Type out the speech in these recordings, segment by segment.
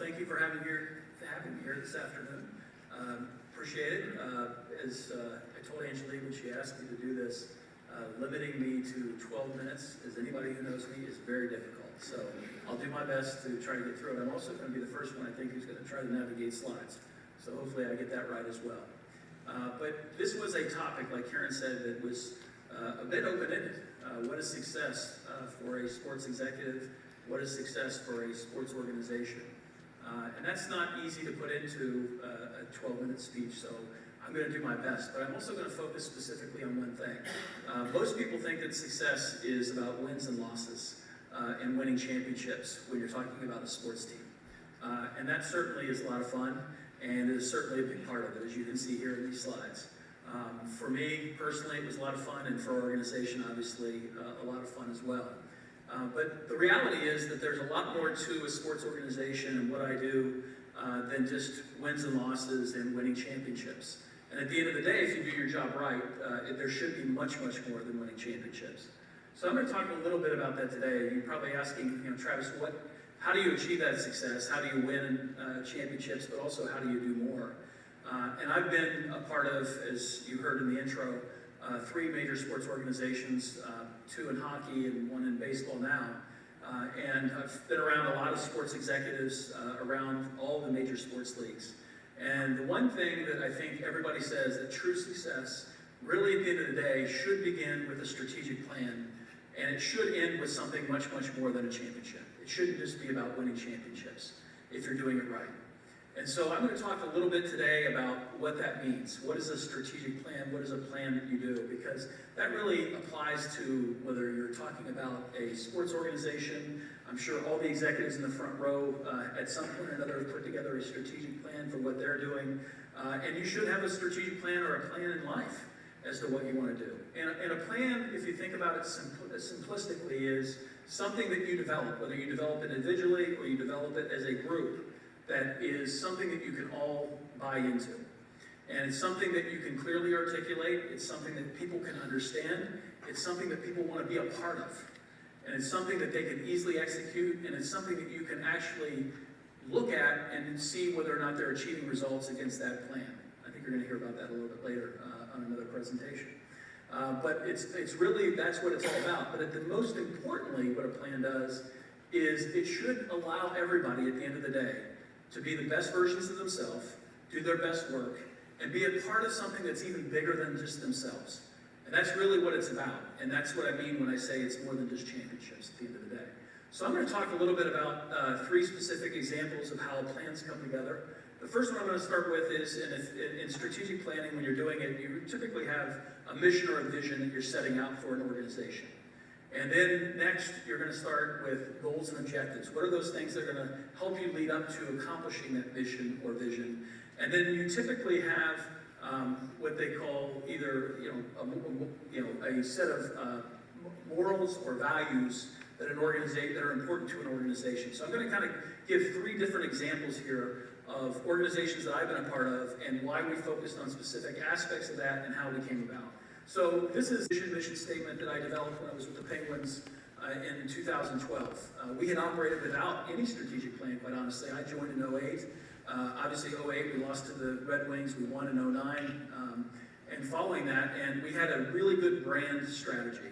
thank you for having me here this afternoon. Appreciate it. As I told Angelique when she asked me to do this, limiting me to 12 minutes, as anybody who knows me, is very difficult. So I'll do my best to try to get through it. I'm also going to be the first one, I think, who's going to try to navigate slides. So hopefully I get that right as well. But this was a topic, like Karen said, that was a bit open-ended. What is success for a sports executive? What is success for a sports organization? And that's not easy to put into a 12-minute speech, so I'm going to do my best. But I'm also going to focus specifically on one thing. Most people think that success is about wins and losses and winning championships when you're talking about a sports team. And that certainly is a lot of fun, and is certainly a big part of it, as you can see here in these slides. For me, personally, it was a lot of fun, and for our organization, obviously, a lot of fun as well. But the reality is that there's a lot more to a sports organization and what I do than just wins and losses and winning championships. And at the end of the day, if you do your job right, there should be much, much more than winning championships. So I'm going to talk a little bit about that today. You're probably asking, Travis, how do you achieve that success? How do you win championships, but also how do you do more? And I've been a part of, as you heard in the intro, 3 major sports organizations, 2 in hockey and 1 in baseball now. And I've been around a lot of sports executives around all the major sports leagues. And the one thing that I think everybody says, that true success really at the end of the day should begin with a strategic plan, and it should end with something much, much more than a championship. It shouldn't just be about winning championships if you're doing it right. And so I'm going to talk a little bit today about what that means. What is a strategic plan? What is a plan that you do? Because that really applies to whether you're talking about a sports organization. I'm sure all the executives in the front row at some point or another have put together a strategic plan for what they're doing. And you should have a strategic plan or a plan in life as to what you want to do. And a plan, if you think about it simplistically, is something that you develop, whether you develop it individually or you develop it as a group. That is something that you can all buy into. And it's something that you can clearly articulate. It's something that people can understand. It's something that people want to be a part of. And it's something that they can easily execute. And it's something that you can actually look at and see whether or not they're achieving results against that plan. I think you're going to hear about that a little bit later on another presentation. But it's really, that's what it's all about. But the most importantly, what a plan does is it should allow everybody at the end of the day to be the best versions of themselves, do their best work, and be a part of something that's even bigger than just themselves. And that's really what it's about. And that's what I mean when I say it's more than just championships at the end of the day. So I'm going to talk a little bit about 3 specific examples of how plans come together. The first one I'm going to start with is in strategic planning, when you're doing it, you typically have a mission or a vision that you're setting out for an organization. And then next, you're going to start with goals and objectives. What are those things that are going to help you lead up to accomplishing that mission or vision? And then you typically have what they call either a set of morals or values that are important to an organization. So I'm going to kind of give 3 different examples here of organizations that I've been a part of and why we focused on specific aspects of that and how we came about. So this is a mission statement that I developed when I was with the Penguins in 2012. We had operated without any strategic plan, quite honestly. I joined in 08. Obviously, 08, we lost to the Red Wings. We won in 09. And following that, and we had a really good brand strategy.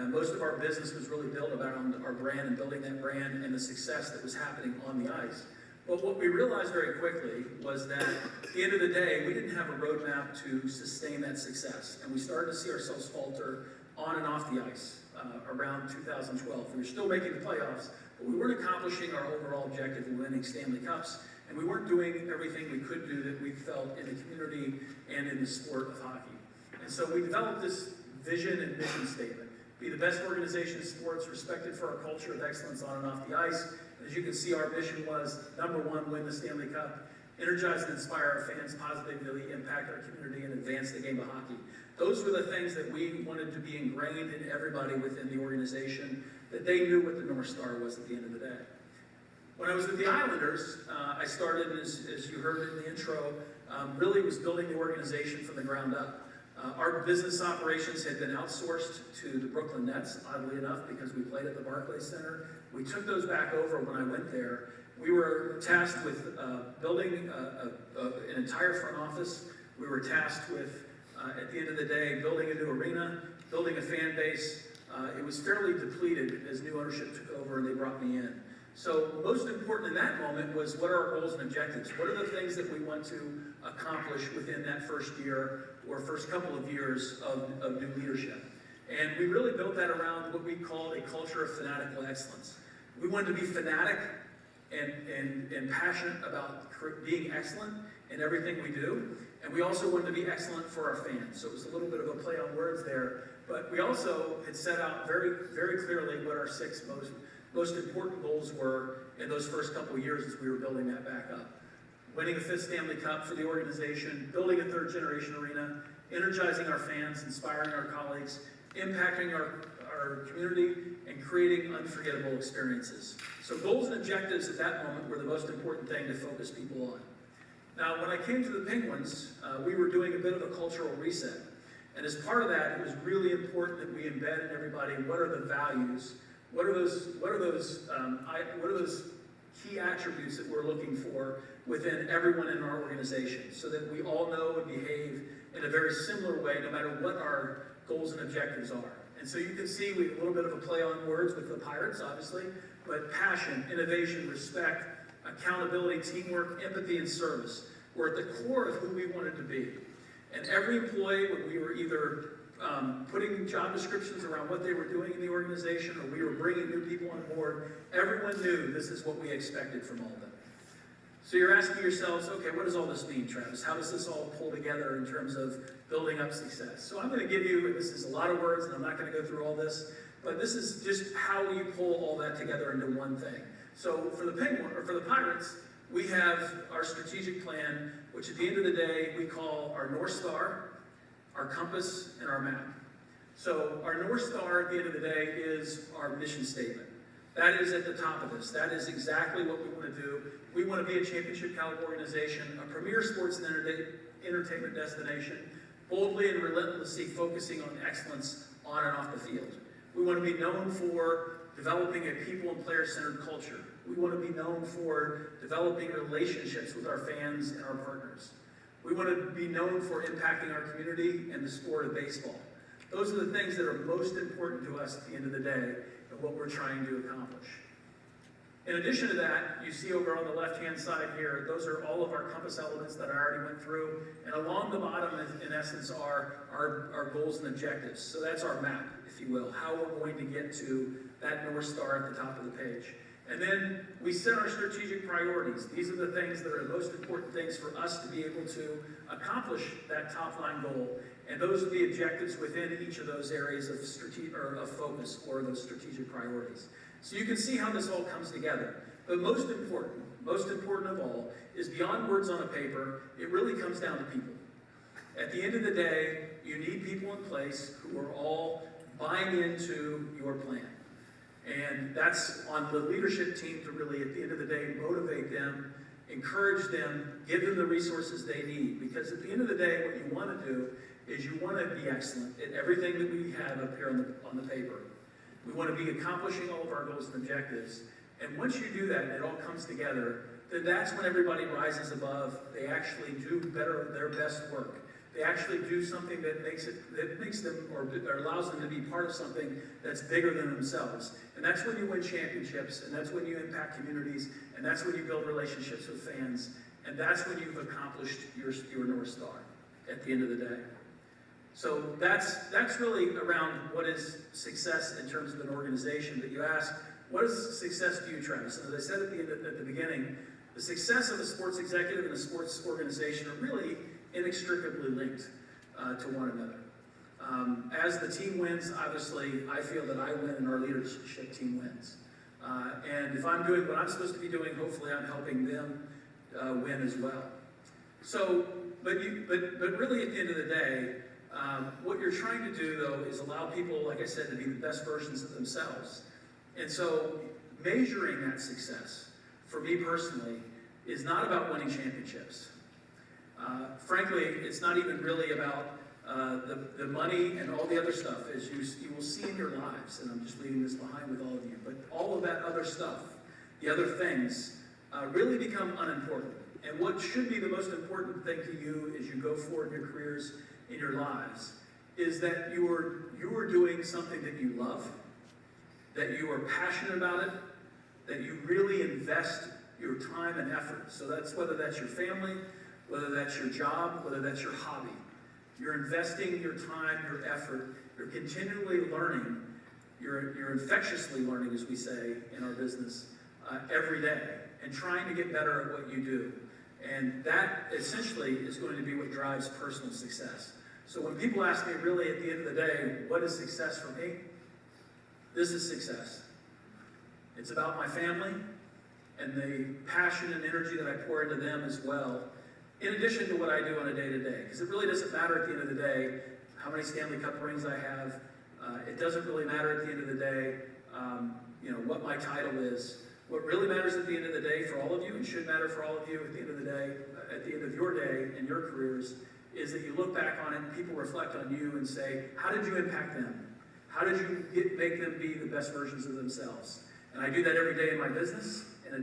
Most of our business was really built around our brand and building that brand and the success that was happening on the ice. But what we realized very quickly was that at the end of the day, we didn't have a roadmap to sustain that success. And we started to see ourselves falter on and off the ice around 2012. We were still making the playoffs, but we weren't accomplishing our overall objective of winning Stanley Cups. And we weren't doing everything we could do that we felt in the community and in the sport of hockey. And so we developed this vision and mission statement. Be the best organization in sports, respected for our culture of excellence on and off the ice. As you can see, our mission was, number 1, win the Stanley Cup, energize and inspire our fans, positively impact our community, and advance the game of hockey. Those were the things that we wanted to be ingrained in everybody within the organization, that they knew what the North Star was at the end of the day. When I was with the Islanders, I started, as you heard in the intro, really was building the organization from the ground up. Our business operations had been outsourced to the Brooklyn Nets, oddly enough, because we played at the Barclays Center. We took those back over when I went there, We were tasked with building an entire front office. We were tasked with, at the end of the day, building a new arena, building a fan base. It was fairly depleted as new ownership took over and they brought me in. So most important in that moment was, what are our goals and objectives? What are the things that we want to accomplish within that first year or first couple of years of new leadership? And we really built that around what we called a culture of fanatical excellence. We wanted to be fanatic and passionate about being excellent in everything we do. And we also wanted to be excellent for our fans. So it was a little bit of a play on words there. But we also had set out very, very clearly what our 6 most important goals were in those first couple of years as we were building that back up. Winning a 5th Stanley Cup for the organization, building a 3rd generation arena, energizing our fans, inspiring our colleagues, impacting our community, and creating unforgettable experiences. So goals and objectives at that moment were the most important thing to focus people on. Now, when I came to the Penguins, we were doing a bit of a cultural reset. And as part of that, it was really important that we embed in everybody what are the values, what are those key attributes that we're looking for within everyone in our organization, so that we all know and behave in a very similar way, no matter what our goals and objectives are. And so you can see we have a little bit of a play on words with the Pirates, obviously, but passion, innovation, respect, accountability, teamwork, empathy, and service were at the core of who we wanted to be. And every employee, when we were either putting job descriptions around what they were doing in the organization, or we were bringing new people on board, everyone knew this is what we expected from all of them. So you're asking yourselves, okay, what does all this mean, Travis? How does this all pull together in terms of building up success? So I'm going to give you, and this is a lot of words, and I'm not going to go through all this, but this is just how you pull all that together into one thing. So for the Pirates, we have our strategic plan, which at the end of the day, we call our North Star, our compass, and our map. So our North Star at the end of the day is our mission statement. That is at the top of this. That is exactly what we want to do. We want to be a championship caliber organization, a premier sports and entertainment destination, boldly and relentlessly focusing on excellence on and off the field. We want to be known for developing a people and player-centered culture. We want to be known for developing relationships with our fans and our partners. We want to be known for impacting our community and the sport of baseball. Those are the things that are most important to us at the end of the day and what we're trying to accomplish. In addition to that, you see over on the left-hand side here, those are all of our compass elements that I already went through. And along the bottom, in essence, are our goals and objectives. So that's our map, if you will, how we're going to get to that North Star at the top of the page. And then we set our strategic priorities. These are the things that are the most important things for us to be able to accomplish that top-line goal. And those are the objectives within each of those areas of focus or those strategic priorities. So you can see how this all comes together. But most important of all, is beyond words on a paper, it really comes down to people. At the end of the day, you need people in place who are all buying into your plan. And that's on the leadership team to really, at the end of the day, motivate them, encourage them, give them the resources they need. Because at the end of the day, what you want to do is you want to be excellent at everything that we have up here on the paper. We want to be accomplishing all of our goals and objectives. And once you do that, and it all comes together, then that's when everybody rises above. They actually do their best work. They actually do something that makes them or allows them to be part of something that's bigger than themselves. And that's when you win championships, and that's when you impact communities, and that's when you build relationships with fans, and that's when you've accomplished your North Star at the end of the day. So that's really around what is success in terms of an organization. But you ask, what is success to you, Travis? And as I said at the beginning, the success of a sports executive and a sports organization are really inextricably linked to one another. As the team wins, obviously, I feel that I win and our leadership team wins. And if I'm doing what I'm supposed to be doing, hopefully I'm helping them win as well. So, but really at the end of the day, what you're trying to do, though, is allow people, like I said, to be the best versions of themselves. And so measuring that success, for me personally, is not about winning championships. Frankly, it's not even really about the money and all the other stuff, as you will see in your lives, and I'm just leaving this behind with all of you, but all of that other stuff, the other things, really become unimportant. And what should be the most important thing to you as you go forward in your careers, in your lives, is that you are doing something that you love, that you are passionate about it, that you really invest your time and effort. So that's whether that's your family, whether that's your job, whether that's your hobby. You're investing your time, your effort, you're continually learning, you're infectiously learning, as we say in our business, every day, and trying to get better at what you do. And that essentially is going to be what drives personal success. So when people ask me really at the end of the day, what is success for me? This is success. It's about my family and the passion and energy that I pour into them as well, in addition to what I do on a day-to-day. Because it really doesn't matter at the end of the day how many Stanley Cup rings I have. It doesn't really matter at the end of the day what my title is. What really matters at the end of the day for all of you, and should matter for all of you at the end of the day, at the end of your day and your careers, is that you look back on it and people reflect on you and say, how did you impact them? How did you make them be the best versions of themselves? And I do that every day in my business, in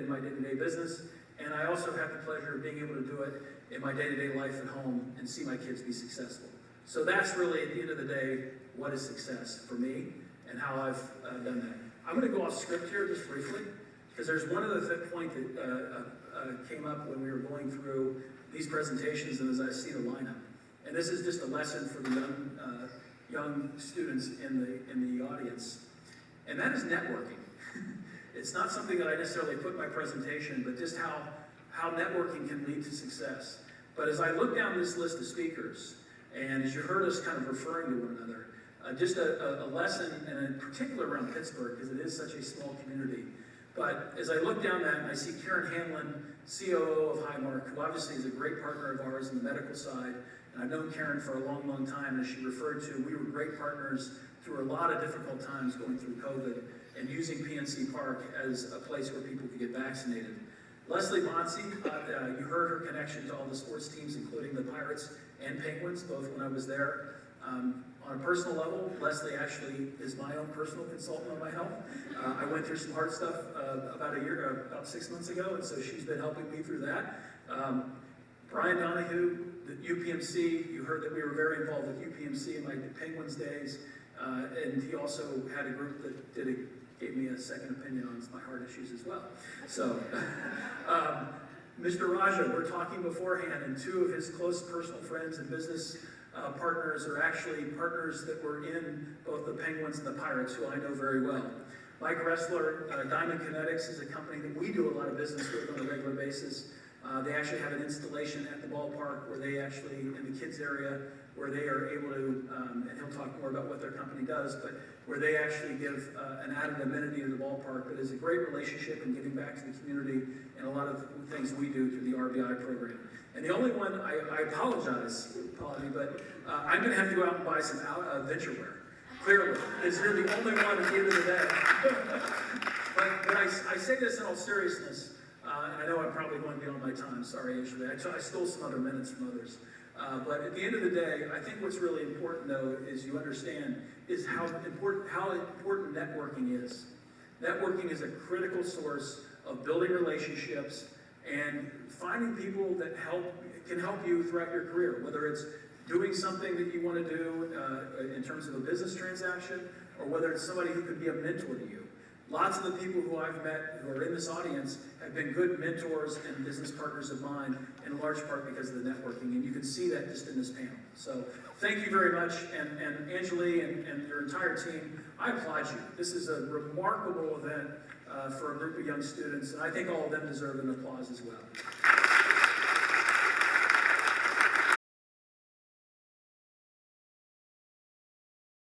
my day-to-day business, and I also have the pleasure of being able to do it in my day-to-day life at home and see my kids be successful. So that's really, at the end of the day, what is success for me and how I've done that. I'm going to go off script here just briefly, because there's one other point that came up when we were going through these presentations and as I see the lineup. And this is just a lesson for the young students in the audience. And that is networking. It's not something that I necessarily put in my presentation, but just how networking can lead to success. But as I look down this list of speakers, and as you heard us kind of referring to one another, just a lesson, and in particular around Pittsburgh, because it is such a small community. But as I look down that and I see Karen Hanlon, COO of Highmark, who obviously is a great partner of ours in the medical side, and I've known Karen for a long, long time, as she referred to, we were great partners through a lot of difficult times going through COVID and using PNC Park as a place where people could get vaccinated. Leslie Bonsi, you heard her connection to all the sports teams, including the Pirates and Penguins, both when I was there. On a personal level, Leslie actually is my own personal consultant on my health. I went through some hard stuff about 6 months ago, and so she's been helping me through that. Brian Donahue, the UPMC, you heard that we were very involved with UPMC in my Penguins days, and he also had a group that gave me a second opinion on my heart issues as well. So, Mr. Raja, we're talking beforehand, and two of his close personal friends and business partners are actually partners that were in both the Penguins and the Pirates, who I know very well. Mike Ressler, Diamond Kinetics is a company that we do a lot of business with on a regular basis. They actually have an installation at the ballpark where they actually, in the kids area, where they are able to, and he'll talk more about what their company does, but where they actually give an added amenity to the ballpark that is a great relationship in giving back to the community and a lot of things we do through the RBI program. And the only one, I apologize, Polly, but I'm going to have to go out and buy some ventureware. Clearly, it's really the only one at the end of the day. but I say this in all seriousness, and I know I'm probably going beyond my time. Sorry, Ashley. I stole some other minutes from others. But at the end of the day, I think what's really important, though, is you understand is how important networking is. Networking is a critical source of building relationships and finding people that can help you throughout your career, whether it's doing something that you want to do in terms of a business transaction, or whether it's somebody who could be a mentor to you. Lots of the people who I've met who are in this audience have been good mentors and business partners of mine, in large part because of the networking, and you can see that just in this panel. So thank you very much, and Angeli and your entire team, I applaud you. This is a remarkable event for a group of young students, and I think all of them deserve an applause as well.